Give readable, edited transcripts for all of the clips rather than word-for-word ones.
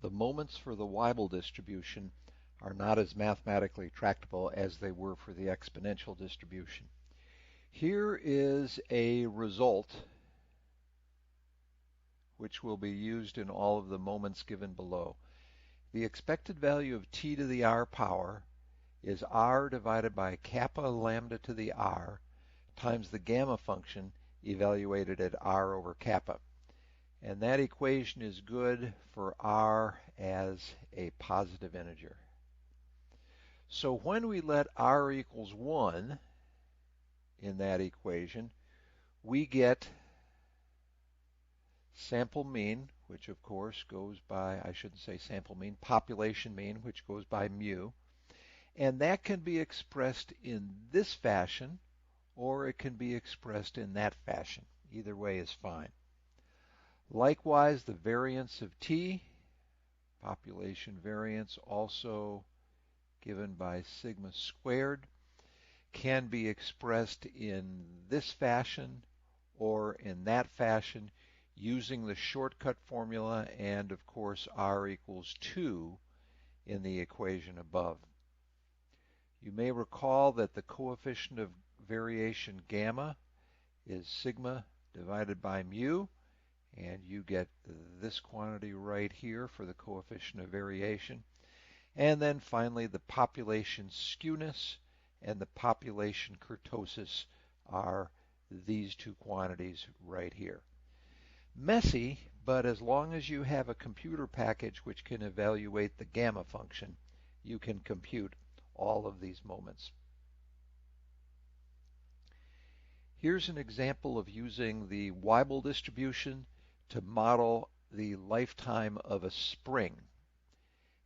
The moments for the Weibull distribution are not as mathematically tractable as they were for the exponential distribution. Here is a result which will be used in all of the moments given below. The expected value of t to the r power is r divided by kappa lambda to the r times the gamma function evaluated at r over kappa. And that equation is good for r as a positive integer. So when we let r equals 1 in that equation, we get sample mean, which of course goes by, I shouldn't say sample mean, population mean, which goes by mu. And that can be expressed in this fashion, or it can be expressed in that fashion. Either way is fine. Likewise, the variance of t, population variance, also given by sigma squared, can be expressed in this fashion or in that fashion using the shortcut formula and, of course, r equals 2 in the equation above. You may recall that the coefficient of variation gamma is sigma divided by mu, and you get this quantity right here for the coefficient of variation. And then finally, the population skewness and the population kurtosis are these two quantities right here. Messy, but as long as you have a computer package which can evaluate the gamma function, you can compute all of these moments. Here's an example of using the Weibull distribution to model the lifetime of a spring.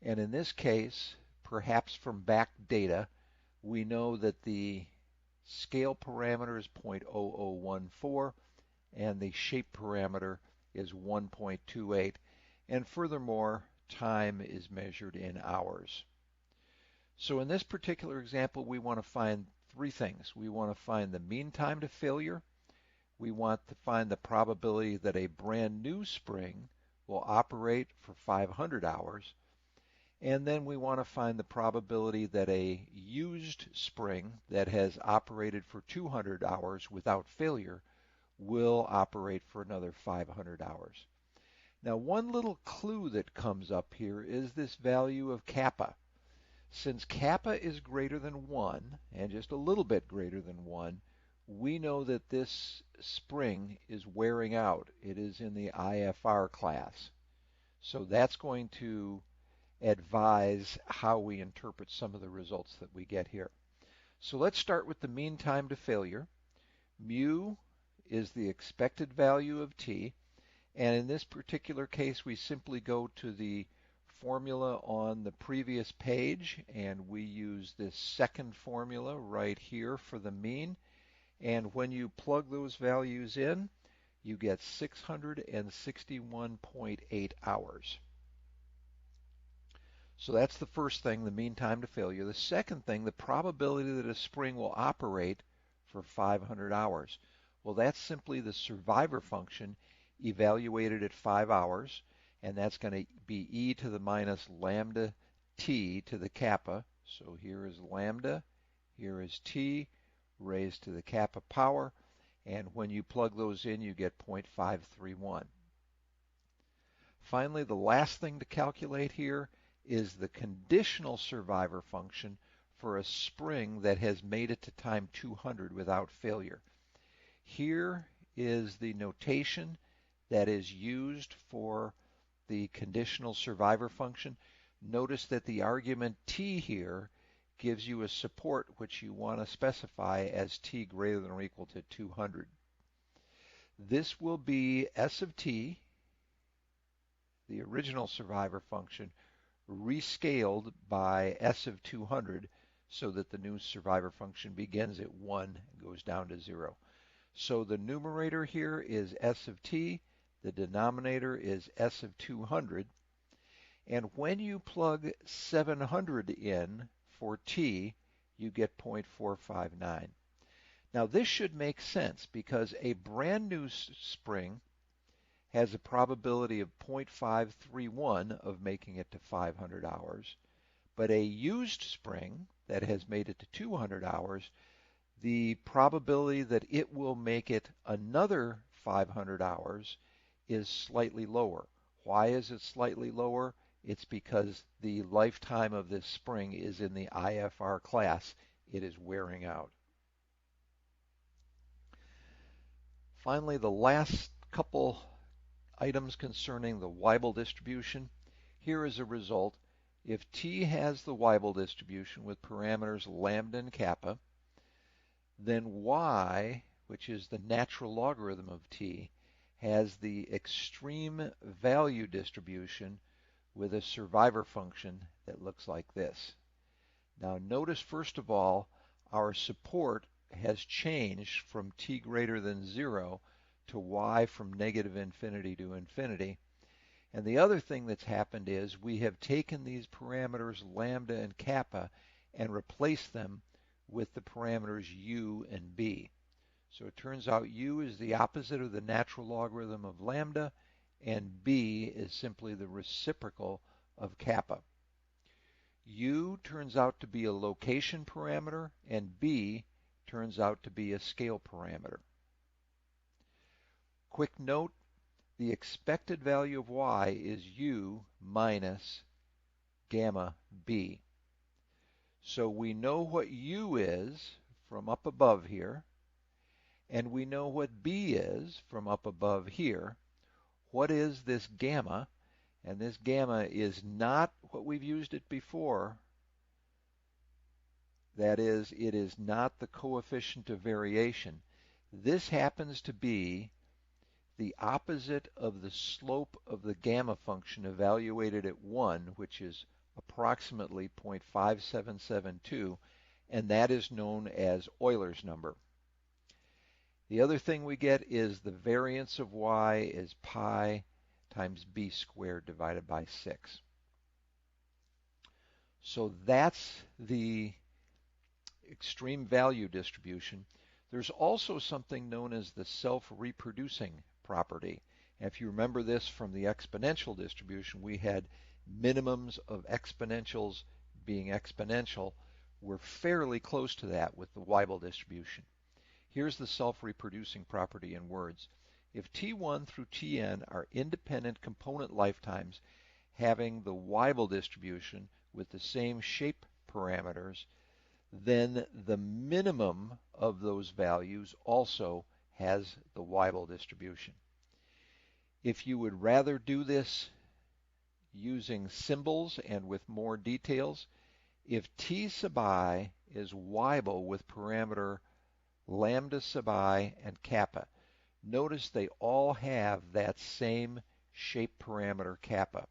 And in this case, perhaps from back data, we know that the scale parameter is 0.0014 and the shape parameter is 1.28, and furthermore, time is measured in hours. So in this particular example, we want to find three things. We want to find the mean time to failure. We want to find the probability that a brand new spring will operate for 500 hours. And then we want to find the probability that a used spring that has operated for 200 hours without failure will operate for another 500 hours. Now, one little clue that comes up here is this value of kappa. Since kappa is greater than 1, and just a little bit greater than 1, we know that this spring is wearing out. It is in the IFR class. So that's going to advise how we interpret some of the results that we get here. So let's start with the mean time to failure. Mu is the expected value of t, and in this particular case we simply go to the formula on the previous page and we use this second formula right here for the mean, and when you plug those values in you get 661.8 hours. So that's the first thing, the mean time to failure. The second thing, the probability that a spring will operate for 500 hours. Well, that's simply the survivor function evaluated at 5 hours, and that's going to be e to the minus lambda t to the kappa. So here is lambda, here is t raised to the kappa power, and when you plug those in you get 0.531. Finally, the last thing to calculate here is the conditional survivor function for a spring that has made it to time 200 without failure. Here is the notation that is used for the conditional survivor function. Notice that the argument t here gives you a support which you want to specify as t greater than or equal to 200. This will be s of t, the original survivor function, rescaled by s of 200 so that the new survivor function begins at 1 and goes down to 0. So the numerator here is s of t, the denominator is s of 200, and when you plug 700 in for t, you get 0.459. Now this should make sense because a brand new spring has a probability of 0.531 of making it to 500 hours, but a used spring that has made it to 200 hours, the probability that it will make it another 500 hours is slightly lower. Why is it slightly lower? It's because the lifetime of this spring is in the IFR class. It is wearing out. Finally, the last couple items concerning the Weibull distribution. Here is a result. If T has the Weibull distribution with parameters lambda and kappa, then Y, which is the natural logarithm of T, has the extreme value distribution with a survivor function that looks like this. Now notice first of all, our support has changed from t greater than 0 to y from negative infinity to infinity. And the other thing that's happened is we have taken these parameters lambda and kappa and replaced them with the parameters u and b. So it turns out u is the opposite of the natural logarithm of lambda, and b is simply the reciprocal of kappa. U turns out to be a location parameter, and B turns out to be a scale parameter. Quick note, the expected value of Y is U minus gamma B. So we know what U is from up above here, and we know what B is from up above here. What is this gamma? And this gamma is not what we've used it before. That is, it is not the coefficient of variation. This happens to be the opposite of the slope of the gamma function evaluated at 1, which is approximately 0.5772, and that is known as Euler's number. The other thing we get is the variance of y is pi times b squared divided by 6. So that's the extreme value distribution. There's also something known as the self-reproducing property. And if you remember this from the exponential distribution, we had minimums of exponentials being exponential. We're fairly close to that with the Weibull distribution. Here's the self-reproducing property in words. If T1 through Tn are independent component lifetimes having the Weibull distribution with the same shape parameters, then the minimum of those values also has the Weibull distribution. If you would rather do this using symbols and with more details, if T sub I is Weibull with parameter lambda sub I and kappa, notice they all have that same shape parameter kappa.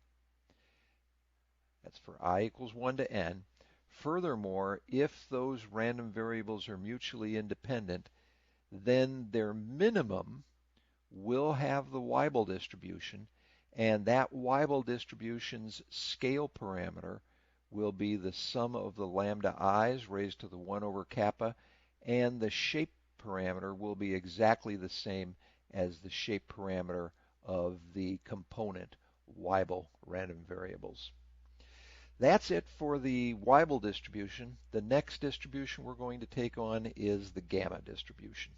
That's for I equals 1 to n. Furthermore, if those random variables are mutually independent, then their minimum will have the Weibull distribution, and that Weibull distribution's scale parameter will be the sum of the lambda i's raised to the 1 over kappa, and the shape parameter will be exactly the same as the shape parameter of the component Weibull random variables. That's it for the Weibull distribution. The next distribution we're going to take on is the gamma distribution.